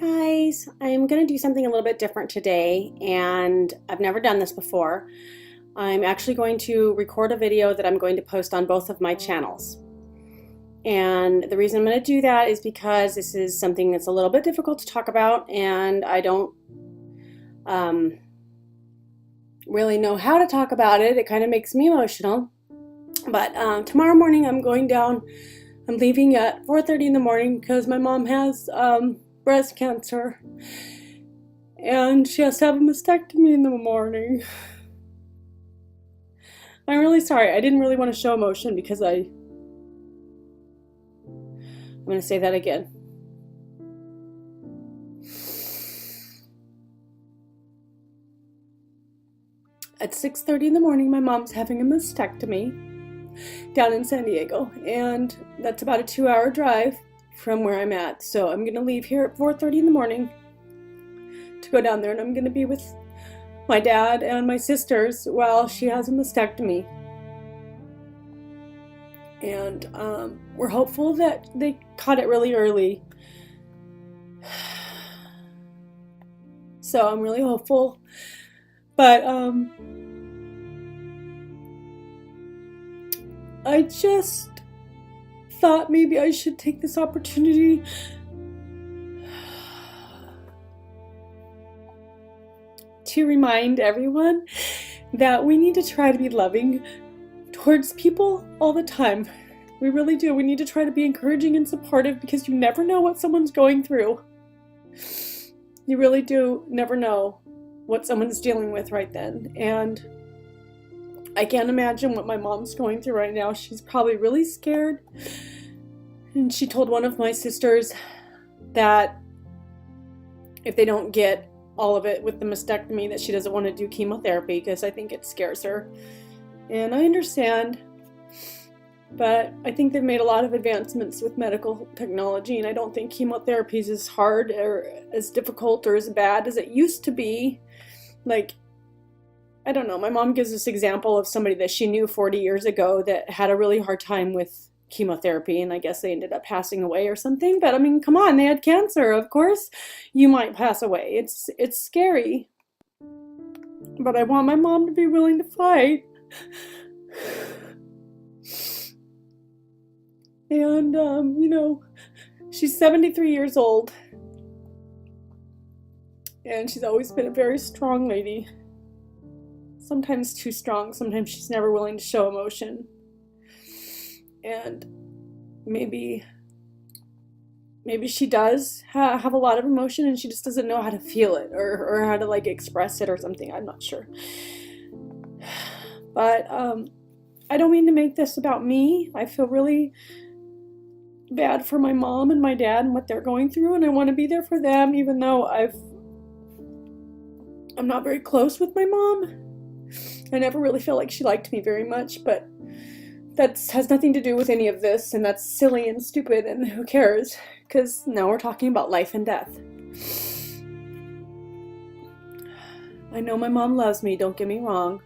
Guys, I'm going to do something a little bit different today, and I've never done this before. I'm actually going to record a video that I'm going to post on both of my channels. And the reason I'm going to do that is because this is something that's a little bit difficult to talk about, and I don't really know how to talk about it. It kind of makes me emotional. But tomorrow morning I'm going down. I'm leaving at 4:30 in the morning because my mom has breast cancer, and she has to have a mastectomy in the morning. I'm really sorry. I didn't really want to show emotion because I'm going to say that again. At 6:30 in the morning, my mom's having a mastectomy down in San Diego, and that's about a 2-hour drive from where I'm at. So I'm gonna leave here at 4:30 in the morning to go down there, and I'm gonna be with my dad and my sisters while she has a mastectomy. And we're hopeful that they caught it really early. So I'm really hopeful, but I just thought maybe I should take this opportunity to remind everyone that we need to try to be loving towards people all the time. We really do. We need to try to be encouraging and supportive, because you never know what someone's going through. You really do never know what someone's dealing with right then. And I can't imagine what my mom's going through right now. She's probably really scared. And she told one of my sisters that if they don't get all of it with the mastectomy, that she doesn't want to do chemotherapy because I think it scares her. And I understand, but I think they've made a lot of advancements with medical technology, and I don't think chemotherapy is as hard or as difficult or as bad as it used to be. Like, I don't know, my mom gives this example of somebody that she knew 40 years ago that had a really hard time with chemotherapy, and I guess they ended up passing away or something. But I mean, come on, they had cancer. Of course you might pass away. It's scary. But I want my mom to be willing to fight. And, you know, she's 73 years old, and she's always been a very strong lady. Sometimes too strong. Sometimes she's never willing to show emotion. And maybe she does have a lot of emotion, and she just doesn't know how to feel it or how to like express it or something. I'm not sure. But I don't mean to make this about me. I feel really bad for my mom and my dad and what they're going through, and I want to be there for them, even though I'm not very close with my mom. I never really feel like she liked me very much, but that has nothing to do with any of this, and that's silly and stupid, and who cares? Because now we're talking about life and death. I know my mom loves me, don't get me wrong.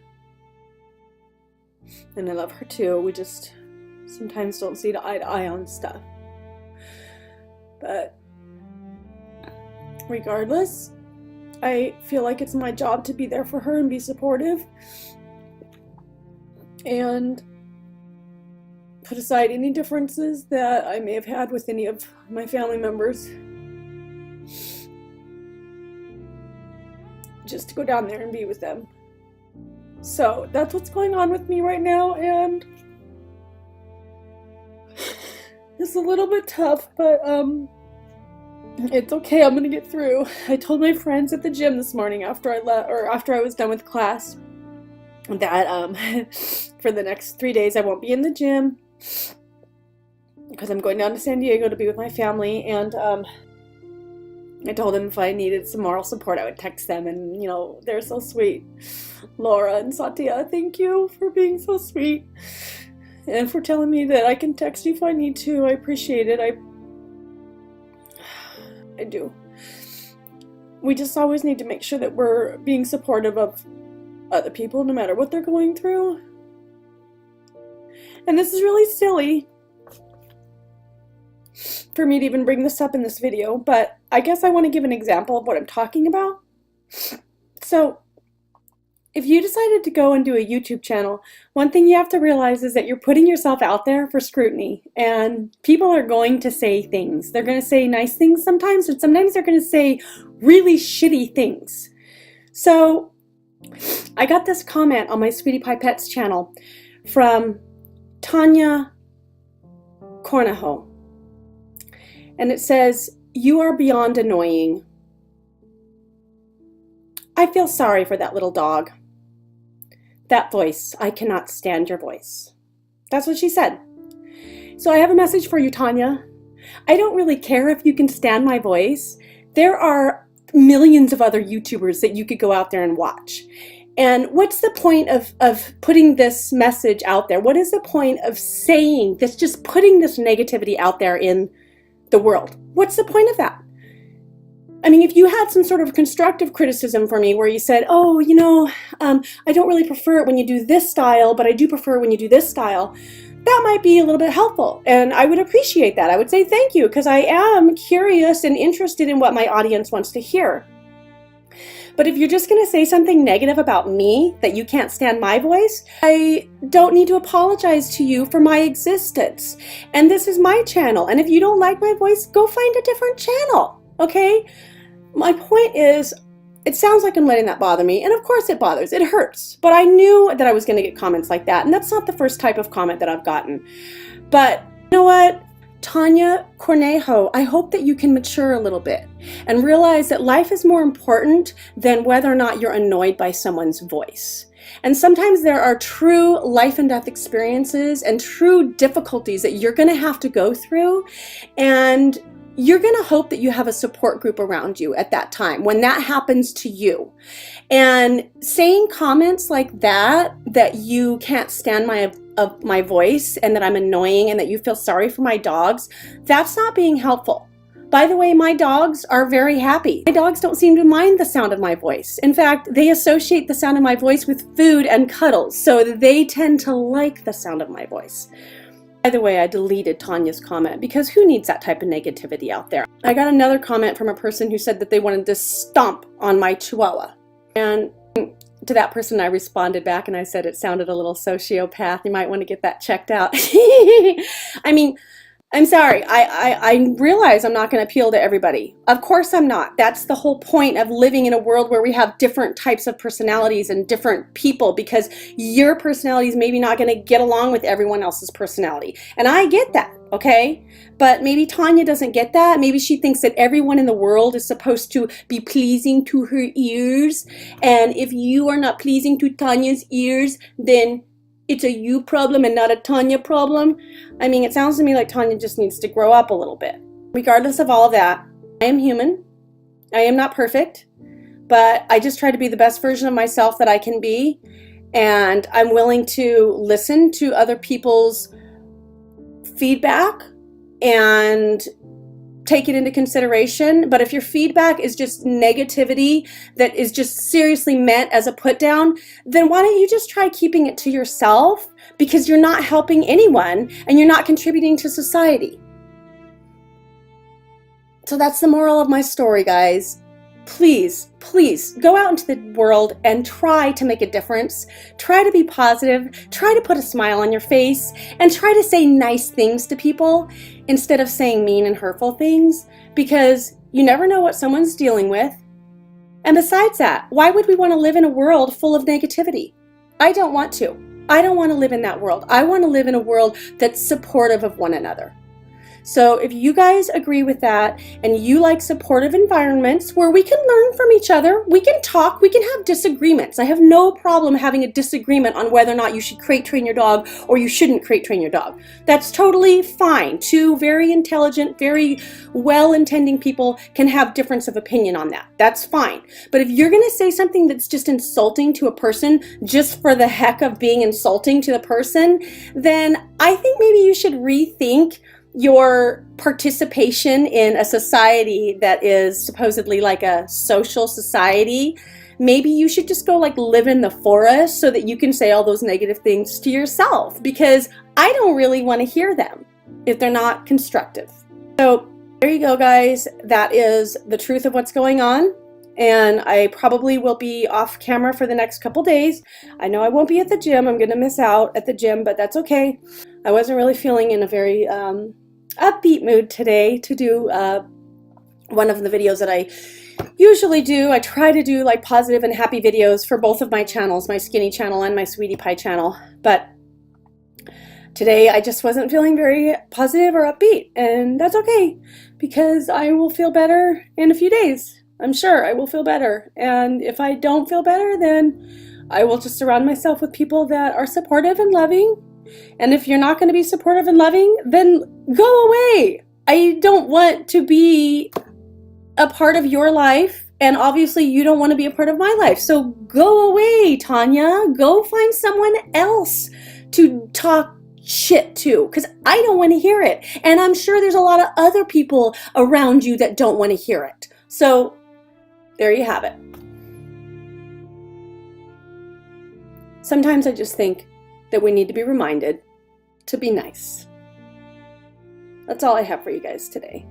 And I love her too. We just sometimes don't see eye to eye on stuff. But regardless, I feel like it's my job to be there for her and be supportive and put aside any differences that I may have had with any of my family members. Just to go down there and be with them. So that's what's going on with me right now, and it's a little bit tough, but it's okay. I'm gonna get through. I told my friends at the gym this morning after I was done with class that for the next 3 days I won't be in the gym because I'm going down to San Diego to be with my family, and I told them if I needed some moral support I would text them, and you know, they're so sweet. Laura and Satia, thank you for being so sweet and for telling me that I can text you if I need to. I appreciate it. I do. We just always need to make sure that we're being supportive of other people no matter what they're going through. And this is really silly, for me to even bring this up in this video, but I guess I want to give an example of what I'm talking about. So, if you decided to go and do a YouTube channel, one thing you have to realize is that you're putting yourself out there for scrutiny, and people are going to say things. They're going to say nice things sometimes, and sometimes they're going to say really shitty things. So I got this comment on my Sweetie Pie Pets channel from Tanya Cornejo, and it says, "You are beyond annoying. I feel sorry for that little dog. That voice, I cannot stand your voice." That's what she said. So I have a message for you, Tanya. I don't really care if you can stand my voice. There are millions of other YouTubers that you could go out there and watch. And what's the point of putting this message out there? What is the point of saying this, just putting this negativity out there in the world? What's the point of that? I mean, if you had some sort of constructive criticism for me where you said, oh, you know, I don't really prefer it when you do this style, but I do prefer when you do this style, that might be a little bit helpful. And I would appreciate that. I would say thank you, because I am curious and interested in what my audience wants to hear. But if you're just going to say something negative about me, that you can't stand my voice, I don't need to apologize to you for my existence. And this is my channel. And if you don't like my voice, go find a different channel. Okay? My point is, it sounds like I'm letting that bother me, and of course it bothers, it hurts, but I knew that I was going to get comments like that, and that's not the first type of comment that I've gotten. But you know what? Tanya Cornejo, I hope that you can mature a little bit and realize that life is more important than whether or not you're annoyed by someone's voice. And sometimes there are true life and death experiences and true difficulties that you're going to have to go through, and you're going to hope that you have a support group around you at that time when that happens to you. And saying comments like that you can't stand my voice and that I'm annoying and that you feel sorry for my dogs, that's not being helpful. By the way, my dogs are very happy. My dogs don't seem to mind the sound of my voice. In fact, they associate the sound of my voice with food and cuddles, so they tend to like the sound of my voice. By the way, I deleted Tanya's comment because who needs that type of negativity out there? I got another comment from a person who said that they wanted to stomp on my chihuahua. And to that person, I responded back and I said it sounded a little sociopath. You might want to get that checked out. I mean, I'm sorry. I realize I'm not going to appeal to everybody. Of course I'm not. That's the whole point of living in a world where we have different types of personalities and different people, because your personality is maybe not going to get along with everyone else's personality. And I get that, okay? But maybe Tanya doesn't get that. Maybe she thinks that everyone in the world is supposed to be pleasing to her ears. And if you are not pleasing to Tanya's ears, then it's a you problem and not a Tanya problem. I mean, it sounds to me like Tanya just needs to grow up a little bit. Regardless of all of that, I am human. I am not perfect, but I just try to be the best version of myself that I can be. And I'm willing to listen to other people's feedback and take it into consideration. But if your feedback is just negativity that is just seriously meant as a put down, then why don't you just try keeping it to yourself, because you're not helping anyone and you're not contributing to society. So that's the moral of my story, guys. Please, please go out into the world and try to make a difference. Try to be positive. Try to put a smile on your face and try to say nice things to people instead of saying mean and hurtful things, because you never know what someone's dealing with. And besides that, why would we want to live in a world full of negativity? I don't want to. I don't want to live in that world. I want to live in a world that's supportive of one another. So if you guys agree with that and you like supportive environments where we can learn from each other, we can talk, we can have disagreements. I have no problem having a disagreement on whether or not you should crate train your dog or you shouldn't crate train your dog. That's totally fine. Two very intelligent, very well-intending people can have difference of opinion on that. That's fine. But if you're going to say something that's just insulting to a person just for the heck of being insulting to the person, then I think maybe you should rethink your participation in a society that is supposedly like a social society. Maybe you should just go like live in the forest so that you can say all those negative things to yourself, because I don't really want to hear them if they're not constructive. So there you go, guys. That is the truth of what's going on. And I probably will be off camera for the next couple days. I know I won't be at the gym. I'm going to miss out at the gym, but that's okay. I wasn't really feeling in a very upbeat mood today to do one of the videos that I usually do. I try to do like positive and happy videos for both of my channels, my skinny channel and my sweetie pie channel. But today I just wasn't feeling very positive or upbeat, and that's okay because I will feel better in a few days. I'm sure I will feel better. And if I don't feel better, then I will just surround myself with people that are supportive and loving. And if you're not going to be supportive and loving, then go away. I don't want to be a part of your life, and obviously you don't want to be a part of my life. So go away, Tanya. Go find someone else to talk shit to, because I don't want to hear it. And I'm sure there's a lot of other people around you that don't want to hear it. So there you have it. Sometimes I just think that we need to be reminded to be nice. That's all I have for you guys today.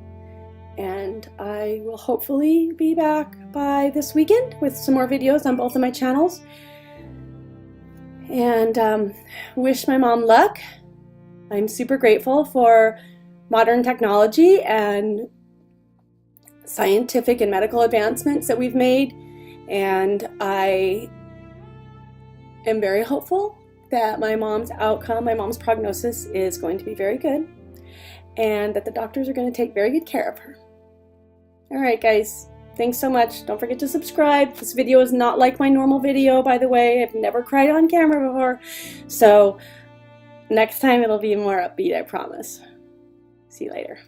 And I will hopefully be back by this weekend with some more videos on both of my channels. And wish my mom luck. I'm super grateful for modern technology and scientific and medical advancements that we've made, and I am very hopeful that my mom's outcome, my mom's prognosis, is going to be very good, and that the doctors are going to take very good care of her. Alright guys, thanks so much. Don't forget to subscribe. This video is not like my normal video, by the way. I've never cried on camera before, so next time it'll be more upbeat, I promise. See you later.